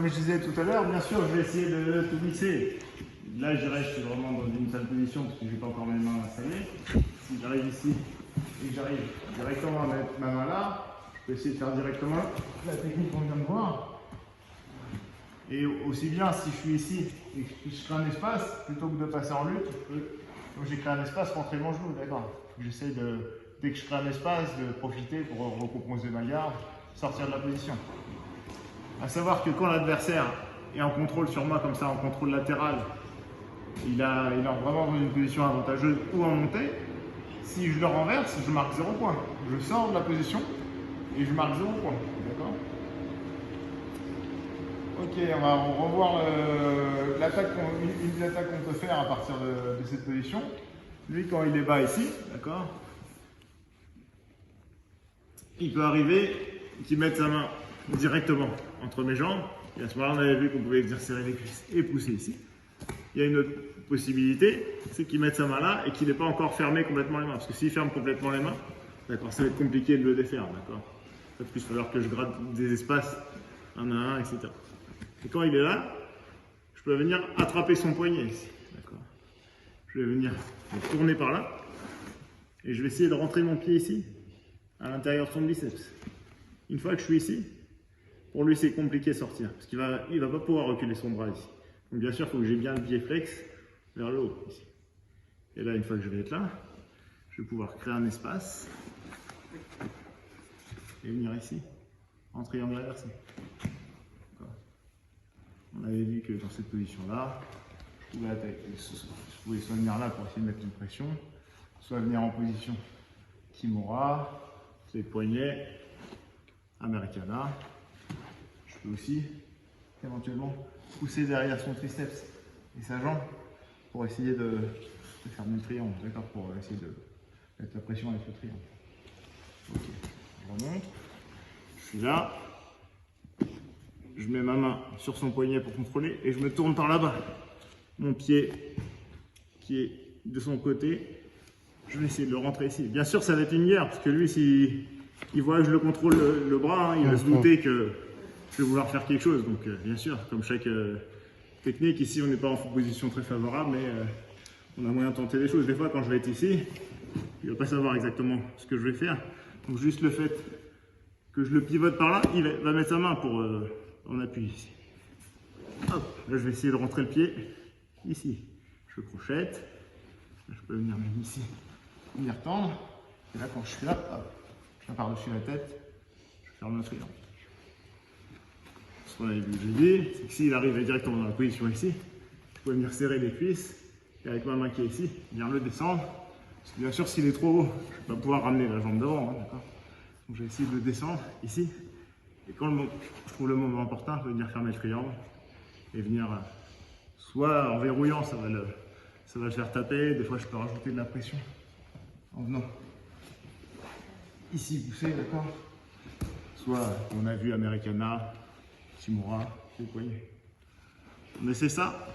comme je disais tout à l'heure, bien sûr, je vais essayer de tout mixer. Là, je dirais que je suis vraiment dans une sale position parce que je n'ai pas encore mes mains installées. Si j'arrive ici et que j'arrive directement à mettre ma main là, je peux essayer de faire directement la technique qu'on vient de voir. Et aussi bien si je suis ici et que je crée un espace, plutôt que de passer en lutte, donc j'ai créé un espace pour rentrer mon genou, d'accord. J'essaie de, dès que je crée un espace, de profiter pour recomposer ma garde, sortir de la position. À savoir que quand l'adversaire est en contrôle sur moi comme ça, en contrôle latéral, il est vraiment dans une position avantageuse ou en montée. Si je le renverse, je marque 0 point. Je sors de la position et je marque 0 point. D'accord? Ok, on va revoir l'attaque une des attaques qu'on peut faire à partir de cette position. Lui, quand il est bas ici, d'accord, il peut arriver qu'il mette sa main directement entre mes jambes. Et à ce moment-là, on avait vu qu'on pouvait venir serrer les cuisses et pousser ici. Il y a une autre possibilité, c'est qu'il mette sa main là et qu'il n'ait pas encore fermé complètement les mains. Parce que s'il ferme complètement les mains, d'accord, ça va être compliqué de le défaire, d'accord. Il va plus falloir que je gratte des espaces un à un, etc. Et quand il est là, je peux venir attraper son poignet ici, d'accord. Je vais venir tourner par là et je vais essayer de rentrer mon pied ici, à l'intérieur de son biceps. Une fois que je suis ici, pour lui c'est compliqué de sortir, parce qu'il va pas pouvoir reculer son bras ici. Donc bien sûr, il faut que j'ai bien le pied flex vers le haut ici. Et là, une fois que je vais être là, je vais pouvoir créer un espace et venir ici, en triangle inversé. On avait vu que dans cette position-là, je pouvais soit venir là pour essayer de mettre une pression, soit venir en position Kimura, les poignets, Americana. Je peux aussi éventuellement pousser derrière son triceps et sa jambe pour essayer de faire mon triangle, d'accord, pour essayer de mettre la pression avec le triangle. Ok, je remonte, je suis là, je mets ma main sur son poignet pour contrôler et je me tourne par là-bas. Mon pied qui est de son côté, je vais essayer de le rentrer ici. Bien sûr, ça va être une guerre parce que lui, s'il voit que je le contrôle le bras, hein, il va se douter que je vais vouloir faire quelque chose. Donc, bien sûr, comme chaque technique, ici, on n'est pas en position très favorable, mais on a moyen de tenter des choses. Des fois, quand je vais être ici, il ne va pas savoir exactement ce que je vais faire. Donc, juste le fait que je le pivote par là, il va mettre sa main pour en appui ici. Hop, là, je vais essayer de rentrer le pied ici. Je crochette. Là, je peux venir même ici, venir tendre. Et là, quand je suis là, hop, je viens par-dessus la tête, je ferme le triangle. Ce qu'on avait vu, j'ai dit, c'est que s'il arrive directement dans la position ici, je peux venir serrer les cuisses et avec ma main qui est ici, venir le descendre. Parce que bien sûr, s'il est trop haut, je ne vais pas pouvoir ramener la jambe devant, hein, d'accord. Donc, je vais essayer de le descendre ici. Et quand je trouve le moment important, je vais venir fermer le triangle et venir, soit en verrouillant, ça va le faire taper. Des fois, je peux rajouter de la pression en venant ici pousser, d'accord. Soit, on a vu Americana, Kimura, les poignets. On essaie ça.